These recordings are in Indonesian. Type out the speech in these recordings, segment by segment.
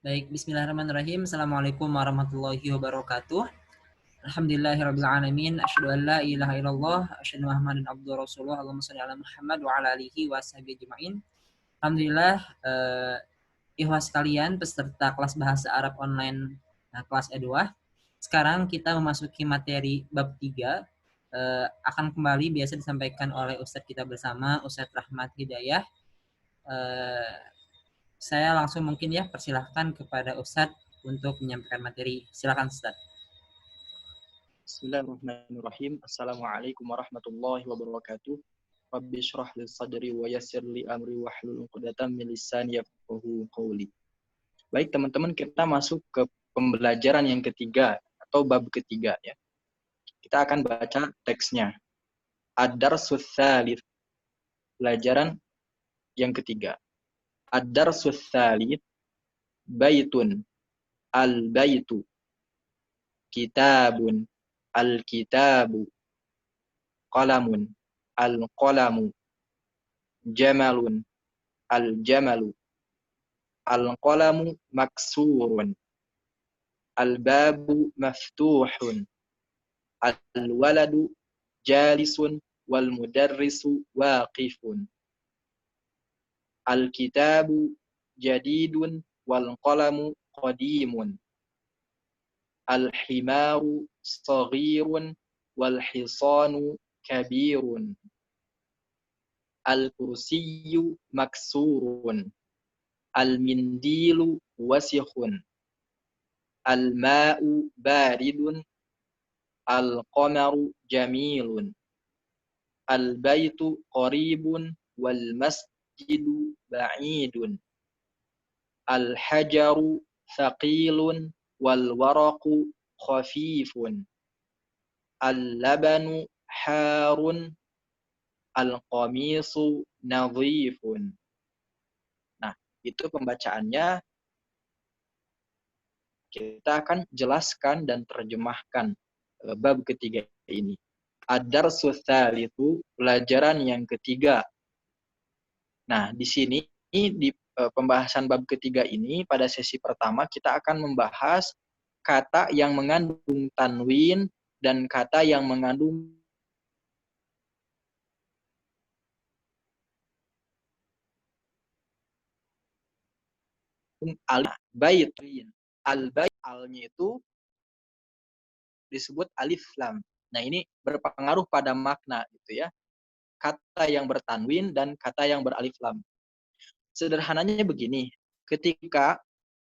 Baik, bismillahirrahmanirrahim. Assalamualaikum warahmatullahi wabarakatuh. Alhamdulillahirabbil alamin. Asyhadu an la ilaha illallah, asyhadu anna Muhammadan abduhu rasulullah. Allahumma shalli ala Muhammad wa ala alihi wa sahbihi ajmain. Alhamdulillah, ikhwas sekalian peserta kelas bahasa Arab online kelas E2. Sekarang kita memasuki materi bab 3. Akan kembali biasa disampaikan oleh Ustadz kita bersama, Ustadz Rahmat Hidayah. Eh, saya langsung mungkin ya persilahkan kepada Ustadz untuk menyampaikan materi. Silakan Ustadz. Bismillahirrahmanirrahim. Assalamualaikum warahmatullahi wabarakatuh. Rabbi shrah li sadri wa yassir li amri wahlul 'uqdatam min lisani yafqahu qawli. Baik teman-teman, kita masuk ke pembelajaran yang ketiga atau bab ketiga ya. Kita akan baca teksnya. Ad-darsus tsalits. Pelajaran yang ketiga. Ad-darsus tsalits baitun al-baitu kitabun al-kitabu qalamun al-qalamu jamalun al-jamalu al-qalamu maksurun al-babu maftuhun al-waladu jalisun wal mudarrisu waqifun al-kitabu jadidun wal qalamu qadimun al-himaru saghirun wal hisanu kabirun al-kursiyyu maksurun al-mindilu wasikhun al-ma'u baridun al-qamaru jamilun al-baitu qaribun wal masjidu ba'idun al-hajaru thaqilun wal waraqu khafifun al-labanu harun al-qamisu nadhifun. Nah, itu pembacaannya. Kita akan jelaskan dan terjemahkan bab ketiga ini. Ad-darsus tsalitsu, pelajaran yang ketiga. Nah, di sini di pembahasan bab ketiga ini pada sesi pertama kita akan membahas kata yang mengandung tanwin dan kata yang mengandung al-bait. Al-bait alnya itu disebut alif lam. Nah, ini berpengaruh pada makna gitu ya. Kata yang bertanwin dan kata yang beralif lam. Sederhananya begini, ketika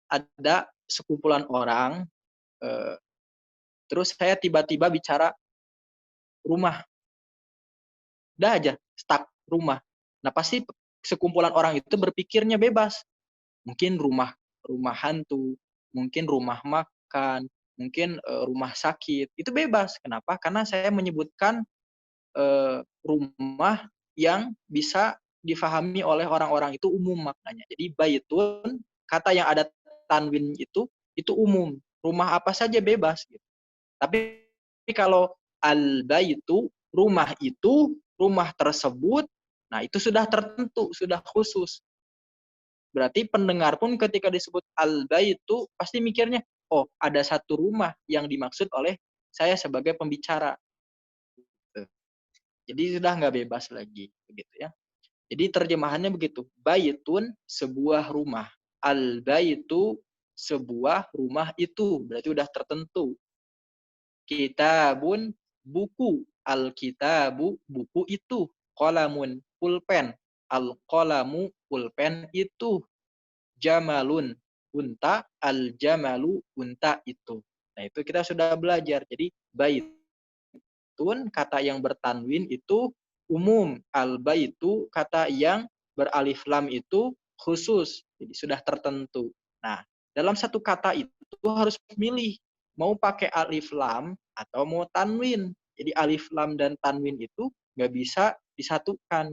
ada sekumpulan orang, terus saya tiba-tiba bicara rumah, udah aja stuck rumah. Nah, pasti sekumpulan orang itu berpikirnya bebas. Mungkin rumah hantu, mungkin rumah makan, mungkin rumah sakit. Itu bebas. Kenapa? Karena saya menyebutkan rumah yang bisa difahami oleh orang-orang itu umum maknanya. Jadi baitun, kata yang ada tanwin itu umum. Rumah apa saja bebas gitu. Tapi kalau al-baitu, rumah itu, rumah tersebut, nah itu sudah tertentu, sudah khusus. Berarti pendengar pun ketika disebut al-baitu pasti mikirnya, oh ada satu rumah yang dimaksud oleh saya sebagai pembicara. Jadi sudah nggak bebas lagi, begitu ya. Jadi terjemahannya begitu. Baitun, sebuah rumah. Al-baitu, sebuah rumah itu. Berarti sudah tertentu. Kitabun, buku. Al-kitabu, buku itu. Qalamun, pulpen. Al-qalamu, pulpen itu. Jamalun, unta. Al-jamalu, unta itu. Nah, itu kita sudah belajar. Jadi, bait. Kata yang bertanwin itu umum, al-baitu kata yang beralif lam itu khusus, jadi sudah tertentu. Nah, dalam satu kata itu harus milih mau pakai alif lam atau mau tanwin. Jadi alif lam dan tanwin itu nggak bisa disatukan,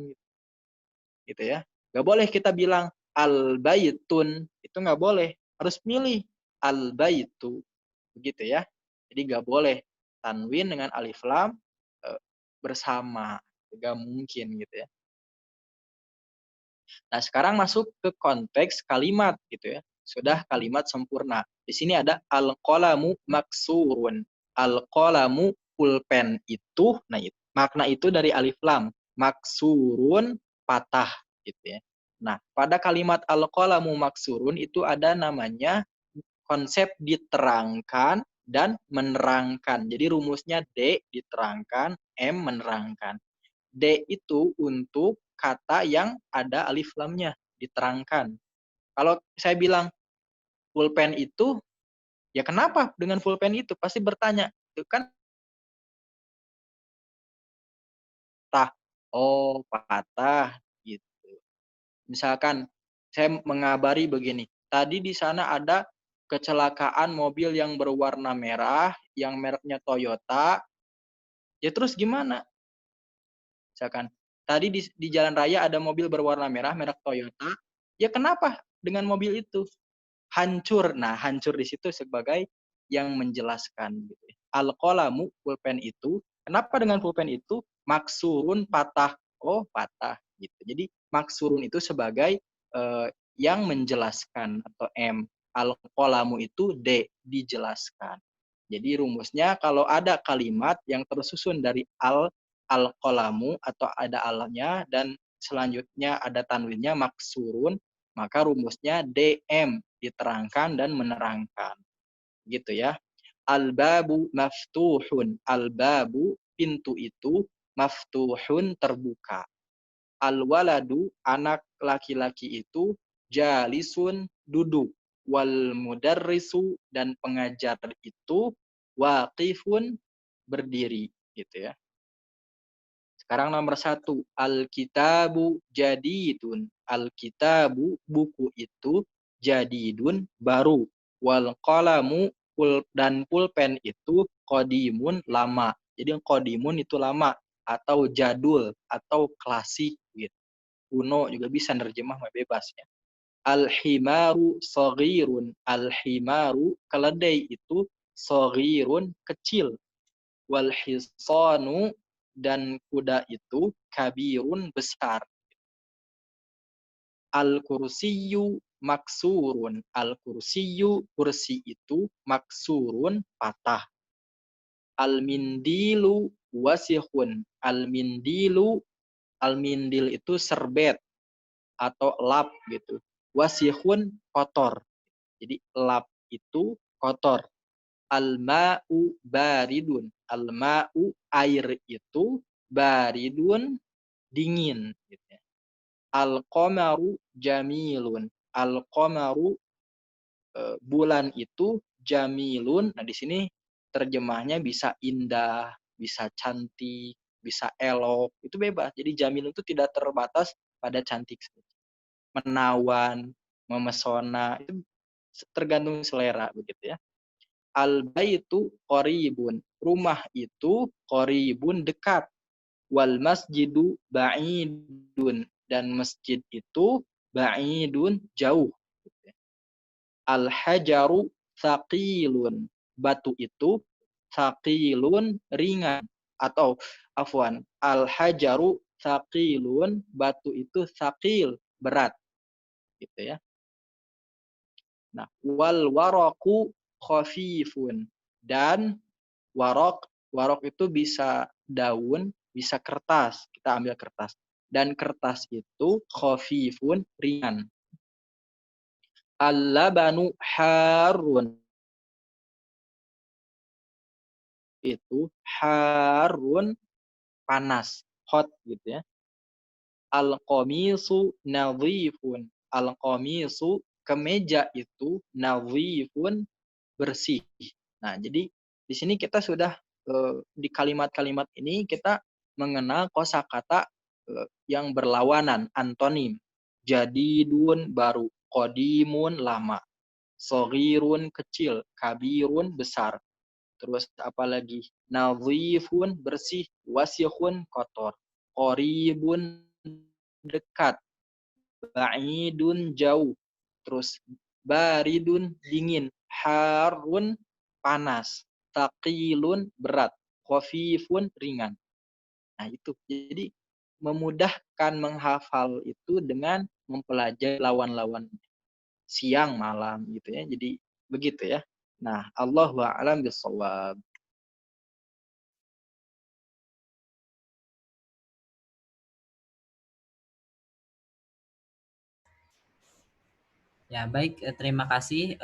gitu ya. Nggak boleh kita bilang al-baitun, itu nggak boleh, harus milih al-baitu, begitu ya. Jadi nggak boleh tanwin dengan alif lam bersama, nggak mungkin gitu ya. Nah, sekarang masuk ke konteks kalimat gitu ya. sudah kalimat sempurna. Di sini ada al-qalamu maksurun. Al-qalamu pulpen itu, nah itu, makna itu dari alif lam. Maksurun patah gitu ya. Nah, pada kalimat al-qalamu maksurun itu ada namanya konsep diterangkan dan menerangkan. Jadi rumusnya D diterangkan, M menerangkan. D itu untuk kata yang ada alif lamnya, diterangkan. Kalau saya bilang pulpen itu, ya kenapa dengan pulpen itu? Pasti bertanya, itu kan patah. Oh, patah gitu. Misalkan saya mengabari begini, tadi di sana ada kecelakaan mobil yang berwarna merah, yang mereknya Toyota, ya terus gimana? Misalkan, tadi di jalan raya ada mobil berwarna merah, merek Toyota, ya kenapa dengan mobil itu? Hancur. Nah, hancur di situ sebagai yang menjelaskan. Gitu. Al-qalamu, pulpen itu, kenapa dengan pulpen itu? Maksurun patah. Oh, patah. Gitu. Jadi, maksurun itu sebagai yang menjelaskan atau M. Al-qalamu itu D, dijelaskan. Jadi rumusnya kalau ada kalimat yang tersusun dari al-qalamu atau ada alnya dan selanjutnya ada tanwinnya maksurun, maka rumusnya DM, diterangkan dan menerangkan. Gitu ya. Al-babu maftuhun. Al-babu, pintu itu, maftuhun, terbuka. Al-waladu, anak laki-laki itu, jalisun, duduk. Wal mudarrisu, dan pengajar itu, waqifun, berdiri. Gitu ya. Sekarang nomor 1, al-kitabu jadidun. Al-kitabu, buku itu, jadidun, baru. Wal qalamu, dan pulpen itu, qadimun, lama. Jadi qadimun itu lama, atau jadul, atau klasik. Gitu. Kuno juga bisa nerjemah bebas ya. Al-himaru saghirun. Al-himaru, keledai itu, saghirun, kecil. Wal hisanu, dan kuda itu, kabirun, besar. Al kursiyu maksurun. Al kursiyu, kursi itu, maksurun, patah. Al mindilu wasihun. Al mindilu, al mindil itu serbet atau lap gitu. Wasihun, kotor. Jadi lap itu kotor. Al-ma'u baridun. Al-ma'u, air itu, baridun, dingin. Gitu ya. Al-qamaru jamilun. Al-qamaru, bulan itu, jamilun. Nah, di sini terjemahnya bisa indah, bisa cantik, bisa elok. Itu bebas. Jadi jamilun itu tidak terbatas pada cantik. Menawan, memesona. Itu tergantung selera begitu ya. Al-baitu qaribun. Rumah itu qaribun, dekat. Wal masjidu ba'idun. Dan masjid itu ba'idun, jauh. Al-hajaru thaqilun. Batu itu thaqilun, ringan. Atau afwan, al-hajaru thaqilun. Batu itu thaqil, berat. Gitu ya. Nah, wal waraku khafifun. Dan warok itu bisa daun, bisa kertas. Kita ambil kertas. Dan kertas itu khafifun, ringan. Al-labanu harun. Itu harun, panas, hot gitu ya. Al-qamisu nadhifun. Al-qamisu, kemeja itu, nadhifun, bersih. Nah, jadi di sini kita sudah di kalimat-kalimat ini kita mengenal kosakata yang berlawanan, antonim. Jadidun, baru. Qadimun, lama. Soghirun, kecil. Kabirun, besar. Terus apalagi? Nadhifun, bersih. Wasihun, kotor. Qoribun, dekat. Ba'idun, jauh. Terus baridun, dingin. Harun, panas. Taqilun, berat. Khafifun, ringan. Nah itu. Jadi memudahkan menghafal itu dengan mempelajari lawan-lawan. siang malam gitu ya. Jadi begitu ya. Nah, Allahu a'lam bishawab. Ya, baik. Terima kasih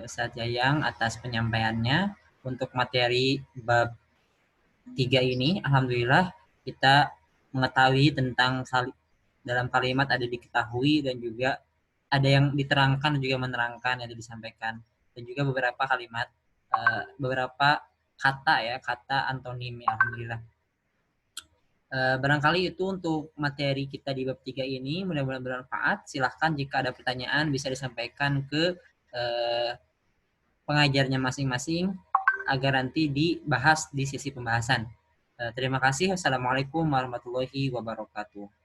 Ustadz Yayang atas penyampaiannya. Untuk materi bab 3 ini, alhamdulillah kita mengetahui tentang dalam kalimat ada diketahui dan juga ada yang diterangkan dan juga menerangkan yang disampaikan, dan juga beberapa kalimat, beberapa kata ya, kata antonim ya, alhamdulillah. Barangkali itu untuk materi kita di bab 3 ini, mudah-mudahan bermanfaat. Silahkan jika ada pertanyaan bisa disampaikan ke eh, pengajarnya masing-masing agar nanti dibahas di sesi pembahasan. Terima kasih. Assalamualaikum warahmatullahi wabarakatuh.